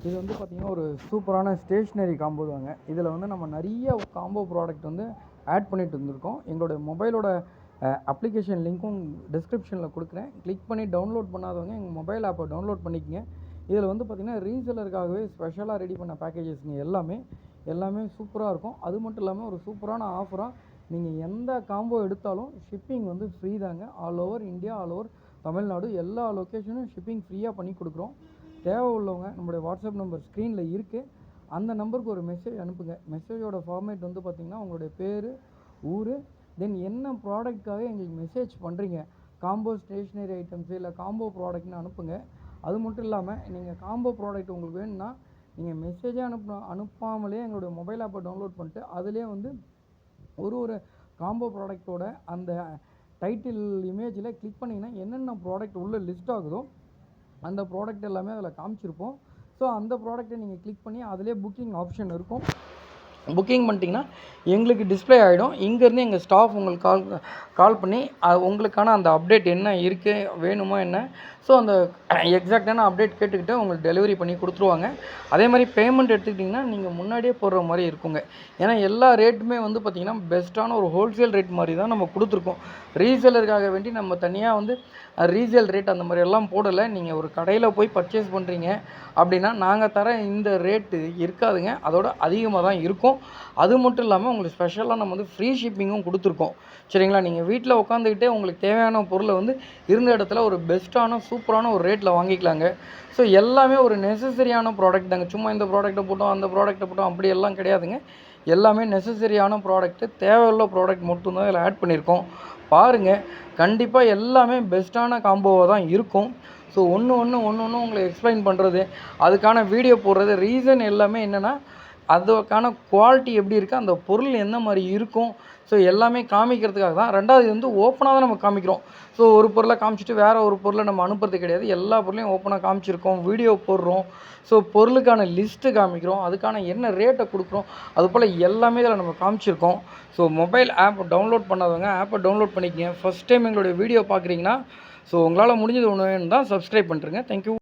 இது வந்து பார்த்திங்கன்னா ஒரு சூப்பரான ஸ்டேஷ்னரி காம்போ தாங்க. இதில் வந்து நம்ம நிறைய காம்போ ப்ராடக்ட் வந்து ஆட் பண்ணிட்டு இருந்திருக்கோம். எங்களுடைய மொபைலோட அப்ளிகேஷன் லிங்க்கும் டிஸ்கிரிப்ஷனில் கொடுக்குறேன். கிளிக் பண்ணி டவுன்லோட் பண்ணாதவங்க எங்கள் மொபைல் ஆப்பை டவுன்லோட் பண்ணிக்கங்க. இதில் வந்து பார்த்திங்கன்னா ரீசெலருக்காகவே ஸ்பெஷலாக ரெடி பண்ண பேக்கேஜஸ்ங்க எல்லாமே சூப்பராக இருக்கும். அது மட்டும் இல்லாமல் ஒரு சூப்பரான ஆஃபராக நீங்கள் எந்த காம்போ எடுத்தாலும் ஷிப்பிங் வந்து ஃப்ரீ தாங்க. All over India, all over Tamil Nadu எல்லா லொக்கேஷனும் ஷிப்பிங் ஃப்ரீயாக பண்ணி கொடுக்குறோம். தேவை உள்ளவங்க நம்மளுடைய வாட்ஸ்அப் நம்பர் ஸ்க்ரீனில் இருக்குது. அந்த நம்பருக்கு ஒரு மெசேஜ் அனுப்புங்க. மெசேஜோட ஃபார்மேட் வந்து பார்த்திங்கன்னா உங்களுடைய பேர், ஊர், தென் என்ன ப்ராடக்ட்காக எங்களுக்கு மெசேஜ் பண்ணுறீங்க, காம்போ ஸ்டேஷ்னரி ஐட்டம்ஸு இல்லை காம்போ ப்ராடக்ட்னு அனுப்புங்க. அது மட்டும் இல்லாமல் நீங்கள் காம்போ ப்ராடக்ட் உங்களுக்கு வேணும்னா நீங்கள் மெசேஜே அனுப்பாமலே எங்களுடைய மொபைல் ஆப்பை டவுன்லோட் பண்ணிட்டு அதிலே வந்து ஒரு காம்போ ப்ராடக்ட்டோட அந்த டைட்டில் இமேஜில் கிளிக் பண்ணிங்கன்னா என்னென்ன ப்ராடக்ட் உள்ளே லிஸ்ட் ஆகுதோ அந்த ப்ராடக்ட் எல்லாமே அதில் காமிச்சிருப்போம். ஸோ அந்த ப்ராடக்ட்டை நீங்கள் கிளிக் பண்ணி அதிலே புக்கிங் ஆப்ஷன் இருக்கும். புக்கிங் பண்ணிட்டீங்கன்னா எங்களுக்கு டிஸ்பிளே ஆகிடும். இங்கேருந்து எங்கள் ஸ்டாஃப் உங்களுக்கு கால் பண்ணி உங்களுக்கான அந்த அப்டேட் என்ன இருக்குது, வேணுமா என்ன, ஸோ அந்த எக்ஸாக்டான அப்டேட் கேட்டுக்கிட்டு உங்களுக்கு டெலிவரி பண்ணி கொடுத்துருவாங்க. அதே மாதிரி பேமெண்ட் எடுத்துக்கிட்டிங்கன்னா நீங்கள் முன்னாடியே போடுற மாதிரி இருக்குங்க. ஏன்னா எல்லா ரேட்டுமே வந்து பார்த்திங்கன்னா பெஸ்ட்டான ஒரு ஹோல்சேல் ரேட் மாதிரி தான் நம்ம கொடுத்துருக்கோம். ரீசேலருக்காக வேண்டி நம்ம தனியாக வந்து ரீசேல் ரேட் அந்த மாதிரி எல்லாம் போடலை. நீங்கள் ஒரு கடையில் போய் பர்ச்சேஸ் பண்ணுறீங்க அப்படின்னா நாங்கள் தர இந்த ரேட்டு இருக்காதுங்க, அதோட அதிகமாக தான் இருக்கும். அது மட்டும் இல்லாமல் உங்களுக்கு ஸ்பெஷலாக நம்ம வந்து ஃப்ரீ ஷிப்பிங்கும் கொடுத்துருக்கோம். சரிங்களா? நீங்கள் வீட்டில் உட்காந்துக்கிட்டே உங்களுக்கு தேவையான பொருளை வந்து இருந்த இடத்துல ஒரு பெஸ்ட்டான சூப்பரான ஒரு ரேட்டில் வாங்கிக்கலாங்க. ஸோ எல்லாமே ஒரு நெசசரியான ப்ராடக்ட் தாங்க. சும்மா இந்த ப்ராடக்ட்டை போட்டோம் அந்த ப்ராடக்ட்டை போட்டோம் அப்படி எல்லாம் கிடையாதுங்க. எல்லாமே நெசசரியான ப்ராடக்ட்டு, தேவையுள்ள ப்ராடக்ட் மட்டும்தான் இதில் ஆட் பண்ணியிருக்கோம். பாருங்கள், கண்டிப்பாக எல்லாமே பெஸ்ட்டான காம்போவாக தான் இருக்கும். ஸோ ஒன்று உங்களை எக்ஸ்பிளைன் பண்ணுறது, அதுக்கான வீடியோ போடுறது, ரீசன் எல்லாமே என்னென்னா அதுக்கான குவாலிட்டி எப்படி இருக்குது, அந்த பொருள் எந்த மாதிரி இருக்கும், ஸோ எல்லாமே காமிக்கிறதுக்காக தான். ரெண்டாவது வந்து ஓப்பனாக தான் நம்ம காமிக்கிறோம். ஸோ ஒரு பொருளை காமிச்சிட்டு வேறு ஒரு பொருளை நம்ம அனுப்புறது கிடையாது. எல்லா பொருளையும் ஓப்பனாக காமிச்சிருக்கோம், வீடியோ போடுறோம். ஸோ பொருளுக்கான லிஸ்ட்டு காமிக்கிறோம், அதுக்கான என்ன ரேட்டை கொடுக்குறோம், அதுபோல் எல்லாமே இதில் நம்ம காமிச்சிருக்கோம். ஸோ மொபைல் ஆப் டவுன்லோட் பண்ணாதவங்க ஆப்பை டவுன்லோட் பண்ணிக்கங்க. ஃபஸ்ட் டைம் எங்களுடைய வீடியோ பார்க்குறீங்கன்னா ஸோ உங்களால் முடிஞ்சது ஒன்று வேணும் தான் சப்ஸ்கிரைப் பண்ணுறேங்க. தேங்க்யூ.